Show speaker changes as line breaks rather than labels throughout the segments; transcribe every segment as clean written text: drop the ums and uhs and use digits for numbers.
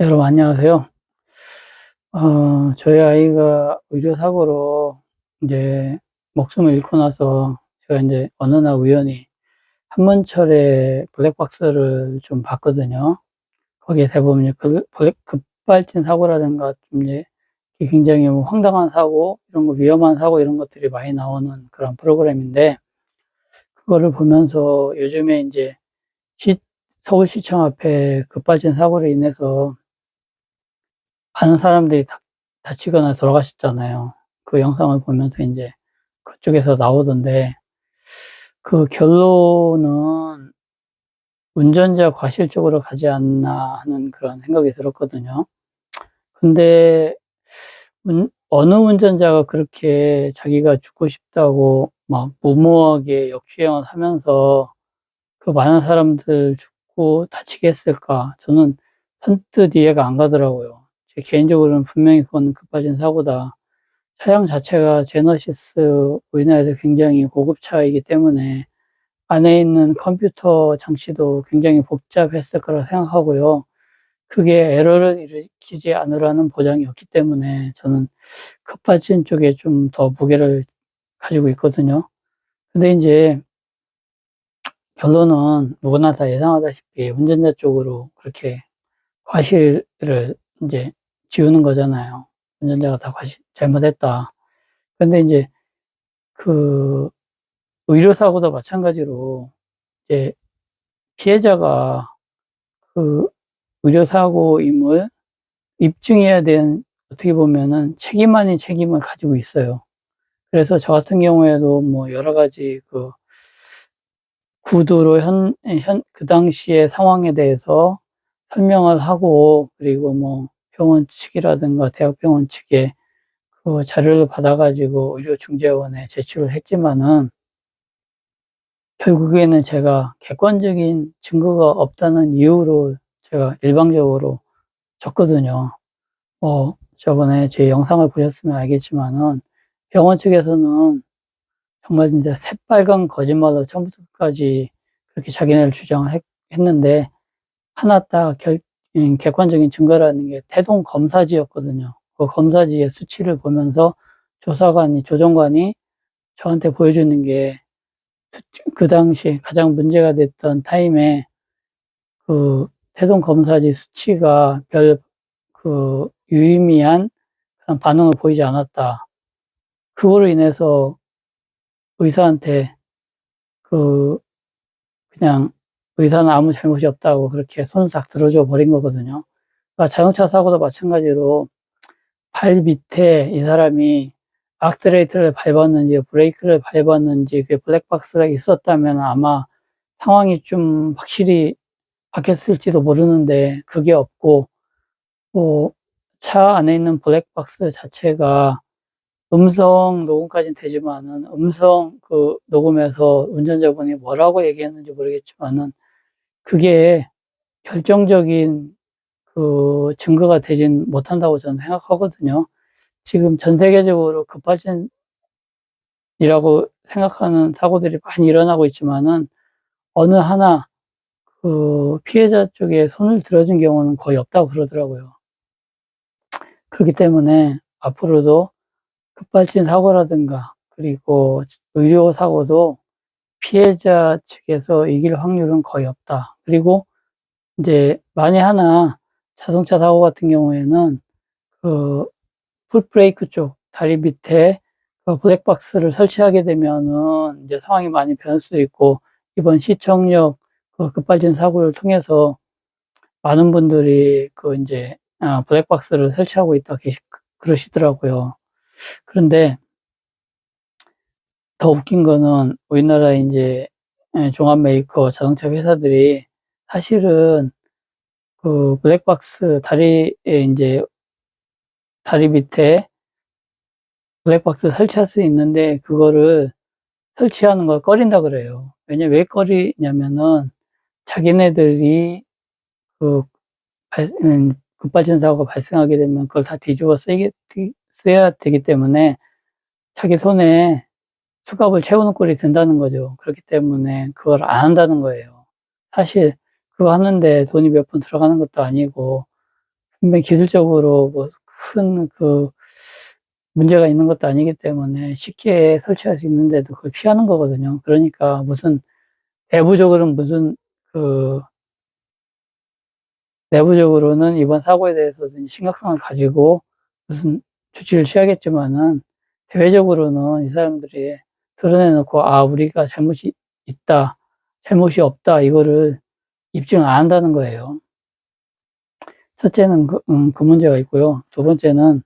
여러분 안녕하세요. 저희 아이가 의료사고로 이제 목숨을 잃고 나서 제가 이제 어느 날 우연히 한문철의 블랙박스를 좀 봤거든요. 거기에 대부분 이제 급발진 사고라든가 좀 이제 굉장히 뭐 황당한 사고, 이런 거 위험한 사고 이런 것들이 많이 나오는 그런 프로그램인데, 그거를 보면서 요즘에 이제 서울시청 앞에 급발진 사고로 인해서 많은 사람들이 다치거나 돌아가셨잖아요. 그 영상을 보면서 이제 그쪽에서 나오던데, 그 결론은 운전자 과실 쪽으로 가지 않나 하는 그런 생각이 들었거든요. 근데 어느 운전자가 그렇게 자기가 죽고 싶다고 막 무모하게 역주행을 하면서 그 많은 사람들 죽고 다치게 했을까? 저는 선뜻 이해가 안 가더라고요. 제 개인적으로는 분명히 그건 급발진 사고다. 차량 자체가 제너시스 우리나라에서 굉장히 고급차이기 때문에 안에 있는 컴퓨터 장치도 굉장히 복잡했을 거라 생각하고요. 그게 에러를 일으키지 않으라는 보장이 없기 때문에 저는 급발진 쪽에 좀 더 무게를 가지고 있거든요. 근데 이제 결론은 누구나 다 예상하다시피 운전자 쪽으로 그렇게 과실을 이제 지우는 거잖아요. 운전자가 다 잘못했다. 근데 이제 그 의료사고도 마찬가지로 이제 피해자가 그 의료사고임을 입증해야 되는, 어떻게 보면은 책임 아닌 책임을 가지고 있어요. 그래서 저 같은 경우에도 뭐 여러 가지 그 구두로 그 당시의 상황에 대해서 설명을 하고, 그리고 뭐 병원 측이라든가 대학병원 측에 그 자료를 받아가지고 의료중재원에 제출을 했지만은 결국에는 제가 객관적인 증거가 없다는 이유로 제가 일방적으로 졌거든요. 저번에 제 영상을 보셨으면 알겠지만은 병원 측에서는 정말 진짜 새빨간 거짓말로 처음부터 끝까지 그렇게 자기네를 주장을 했는데, 하나 딱 객관적인 증거라는 게 태동 검사지였거든요. 그 검사지의 수치를 보면서 조정관이 저한테 보여주는 게, 그 당시 가장 문제가 됐던 타임에 그 태동 검사지 수치가 유의미한 그런 반응을 보이지 않았다. 그거로 인해서 의사한테 그 그냥 의사는 아무 잘못이 없다고 그렇게 손을 싹 들어줘 버린 거거든요. 그러니까 자동차 사고도 마찬가지로 발 밑에 이 사람이 악셀레이터를 밟았는지 브레이크를 밟았는지 그 블랙박스가 있었다면 아마 상황이 좀 확실히 바뀌었을지도 모르는데, 그게 없고, 뭐 차 안에 있는 블랙박스 자체가 음성 녹음까지는 되지만은 음성 그 녹음에서 운전자분이 뭐라고 얘기했는지 모르겠지만은 그게 결정적인 그 증거가 되진 못한다고 저는 생각하거든요. 지금 전 세계적으로 급발진이라고 생각하는 사고들이 많이 일어나고 있지만은 어느 하나 그 피해자 쪽에 손을 들어준 경우는 거의 없다고 그러더라고요. 그렇기 때문에 앞으로도 급발진 사고라든가 그리고 의료 사고도 피해자 측에서 이길 확률은 거의 없다. 그리고 이제 만에 하나 자동차 사고 같은 경우에는 그 풋브레이크 쪽 다리 밑에 그 블랙박스를 설치하게 되면은 이제 상황이 많이 변할 수도 있고, 이번 시청역 그 급발진 사고를 통해서 많은 분들이 그 이제 블랙박스를 설치하고 있다 그러시더라고요. 그런데 더 웃긴 거는 우리나라 이제 종합 메이커 자동차 회사들이 사실은 그 블랙박스 다리에 이제 다리 밑에 블랙박스 설치할 수 있는데 그거를 설치하는 걸 꺼린다 그래요. 왜 꺼리냐면은 자기네들이 그 급발진 사고가 발생하게 되면 그걸 다 뒤집어 써야 되기 때문에 자기 손에 수갑을 채우는 꼴이 된다는 거죠. 그렇기 때문에 그걸 안 한다는 거예요. 사실 그거 하는데 돈이 몇 푼 들어가는 것도 아니고 분명히 기술적으로 뭐 큰 문제가 있는 것도 아니기 때문에 쉽게 설치할 수 있는데도 그걸 피하는 거거든요. 그러니까 내부적으로는 내부적으로는 이번 사고에 대해서 심각성을 가지고 무슨 조치를 취하겠지만은, 대외적으로는 이 사람들이 드러내놓고, 우리가 잘못이 있다, 잘못이 없다, 이거를 입증 안 한다는 거예요. 첫째는 그 문제가 있고요. 두 번째는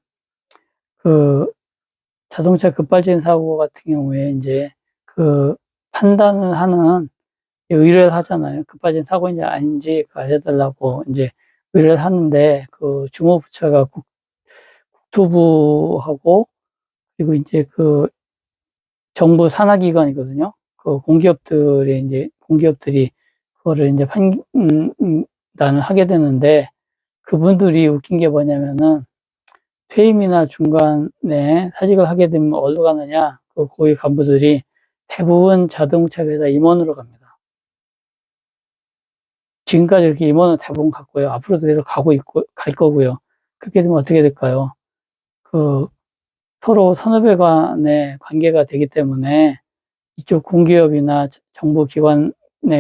그 자동차 급발진 사고 같은 경우에 이제 판단을 하는 의뢰를 하잖아요. 급발진 사고인지 아닌지 알려달라고 이제 의뢰를 하는데, 주무부처가 국토부하고, 그리고 이제 정부 산하기관이거든요. 공기업들이 그거를 이제 판단을 하게 되는데, 그분들이 웃긴 게 뭐냐면은, 퇴임이나 중간에 사직을 하게 되면 어디로 가느냐, 고위 간부들이 대부분 자동차 회사 임원으로 갑니다. 지금까지 이렇게 임원은 대부분 갔고요. 앞으로도 계속 갈 거고요. 그렇게 되면 어떻게 될까요? 서로 선후배 간의 관계가 되기 때문에 이쪽 공기업이나 정부 기관에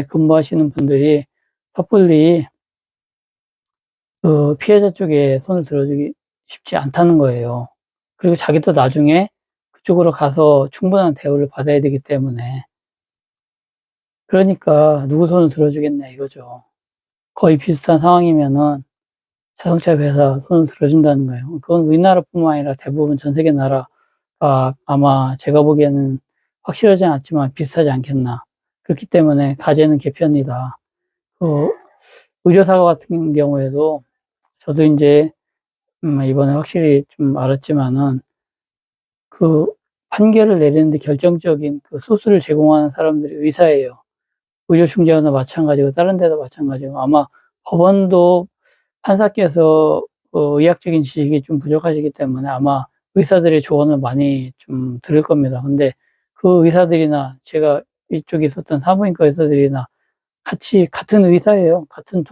근무하시는 분들이 섣불리 피해자 쪽에 손을 들어주기 쉽지 않다는 거예요. 그리고 자기도 나중에 그쪽으로 가서 충분한 대우를 받아야 되기 때문에, 그러니까 누구 손을 들어주겠냐 이거죠. 거의 비슷한 상황이면은 자동차 회사 손을 들어준다는 거예요. 그건 우리나라뿐만 아니라 대부분 전 세계 나라가 아마 제가 보기에는 확실하지 않지만 비슷하지 않겠나. 그렇기 때문에 가제는 개편이다. 의료사고 같은 경우에도 저도 이제 이번에 확실히 좀 알았지만은, 판결을 내리는데 결정적인 소스를 제공하는 사람들이 의사예요. 의료중재원도 마찬가지고 다른 데도 마찬가지고, 아마 법원도 판사께서 의학적인 지식이 좀 부족하시기 때문에 아마 의사들의 조언을 많이 좀 들을 겁니다. 근데 그 의사들이나 제가 이쪽에 있었던 산부인과 의사들이나 같은 의사예요. 같은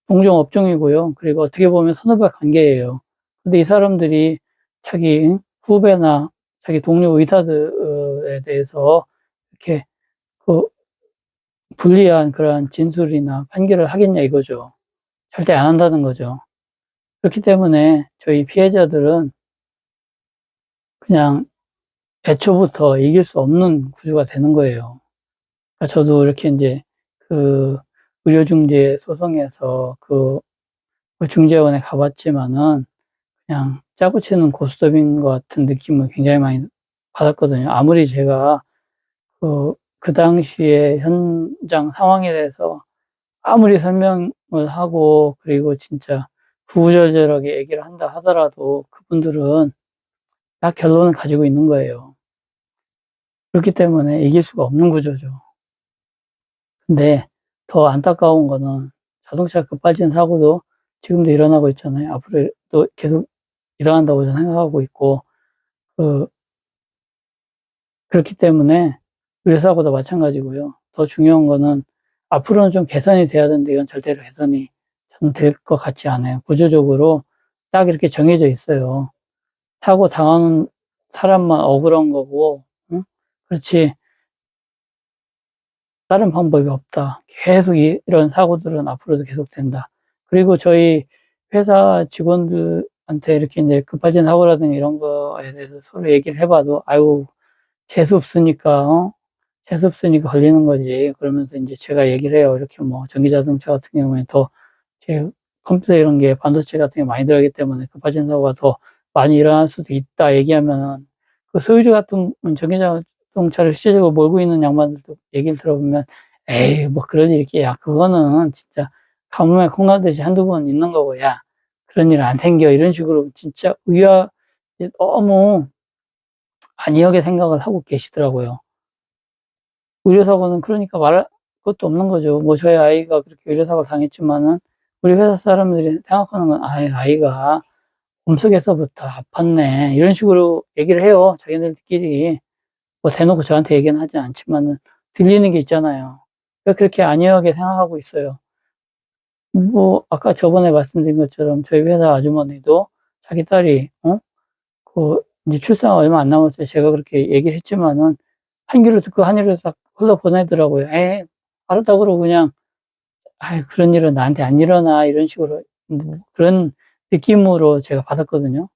동종 업종이고요. 그리고 어떻게 보면 선후배 관계예요. 근데 이 사람들이 자기 후배나 자기 동료 의사들에 대해서 이렇게 불리한 그러한 진술이나 판결을 하겠냐 이거죠. 절대 안 한다는 거죠. 그렇기 때문에 저희 피해자들은 그냥 애초부터 이길 수 없는 구조가 되는 거예요. 그러니까 저도 이렇게 이제 의료중재 소송에서 중재원에 가봤지만은, 그냥 짜고 치는 고스톱인 것 같은 느낌을 굉장히 많이 받았거든요. 아무리 제가 그 당시에 현장 상황에 대해서 아무리 설명을 하고, 그리고 진짜 구구절절하게 얘기를 한다 하더라도 그분들은 다 결론을 가지고 있는 거예요. 그렇기 때문에 이길 수가 없는 구조죠. 근데 더 안타까운 거는 자동차 급발진 사고도 지금도 일어나고 있잖아요. 앞으로도 계속 일어난다고 저는 생각하고 있고, 그렇기 때문에 의료사고도 마찬가지고요. 더 중요한 거는 앞으로는 좀 개선이 돼야 되는데, 이건 절대로 개선이 저는 될 것 같지 않아요. 구조적으로 딱 이렇게 정해져 있어요. 사고 당하는 사람만 억울한 거고, 응? 그렇지, 다른 방법이 없다. 계속 이런 사고들은 앞으로도 계속된다. 그리고 저희 회사 직원들한테 이렇게 이제 급발진 사고라든가 이런 거에 대해서 서로 얘기를 해봐도, 아유, 재수 없으니까, 재수 없으니까 걸리는 거지. 그러면서 이제 제가 얘기를 해요. 이렇게 뭐 전기자동차 같은 경우에 제 컴퓨터 이런 게 반도체 같은 게 많이 들어가기 때문에 급발진 사고가 더 많이 일어날 수도 있다 얘기하면, 소유주 같은 전기자동차를 실제적으로 몰고 있는 양반들도 얘기를 들어보면, 에이, 뭐 그런 일이 있게, 야, 그거는 진짜 가뭄에 콩나듯이 한두 번 있는 거고, 야, 그런 일 안 생겨. 이런 식으로 진짜 너무 안이하게 생각을 하고 계시더라고요. 의료사고는 그러니까 말할 것도 없는 거죠. 뭐 저희 아이가 그렇게 의료사고 당했지만은, 우리 회사 사람들이 생각하는 건, 아이가 몸속에서부터 아팠네, 이런 식으로 얘기를 해요. 자기들끼리. 뭐 대놓고 저한테 얘기는 하진 않지만은 들리는 게 있잖아요. 왜 그렇게 안이하게 생각하고 있어요? 뭐, 아까 저번에 말씀드린 것처럼 저희 회사 아주머니도 자기 딸이, 이제 출산 얼마 안 남았어요. 제가 그렇게 얘기를 했지만은, 한 귀로 듣고 한 귀로 딱 흘러 보내더라고요. 알았다 그러고 그냥, 그런 일은 나한테 안 일어나. 이런 식으로, 뭐 그런 느낌으로 제가 받았거든요.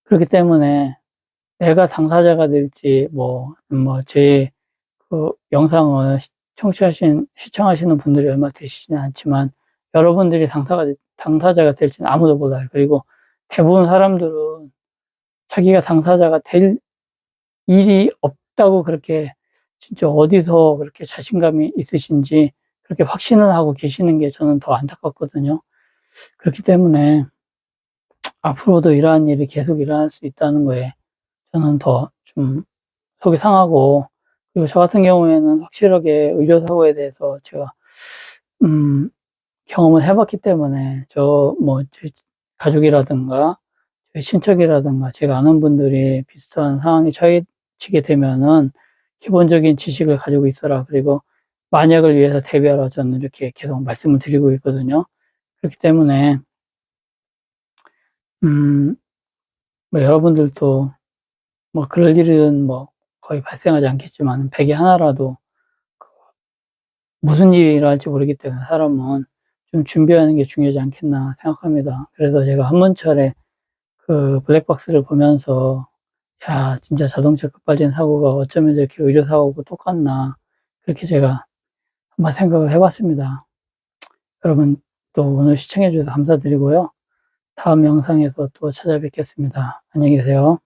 그렇기 때문에 내가 당사자가 될지, 제 그 영상을 시청하시는 분들이 얼마 되시지는 않지만, 여러분들이 당사자가 될지는 아무도 몰라요. 그리고 대부분 사람들은 자기가 당사자가 될 일이 없다고 그렇게 진짜 어디서 그렇게 자신감이 있으신지 그렇게 확신을 하고 계시는 게 저는 더 안타깝거든요. 그렇기 때문에 앞으로도 이러한 일이 계속 일어날 수 있다는 거에 저는 더 좀 속이 상하고, 그리고 저 같은 경우에는 확실하게 의료사고에 대해서 제가 경험을 해봤기 때문에 제 가족이라든가 제 친척이라든가 제가 아는 분들이 비슷한 상황에 처해지게 되면은 기본적인 지식을 가지고 있어라. 그리고 만약을 위해서 대비하라. 저는 이렇게 계속 말씀을 드리고 있거든요. 그렇기 때문에 음, 여러분들도 그럴 일은 거의 발생하지 않겠지만, 백에 하나라도 무슨 일이 일어날지 모르기 때문에 사람은 좀 준비하는 게 중요하지 않겠나 생각합니다. 그래서 제가 한문철에 그 블랙박스를 보면서, 야, 진짜 자동차 급발진 사고가 어쩌면 저렇게 의료사고하고 똑같나, 그렇게 제가 한번 생각을 해봤습니다. 여러분, 또 오늘 시청해주셔서 감사드리고요. 다음 영상에서 또 찾아뵙겠습니다. 안녕히 계세요.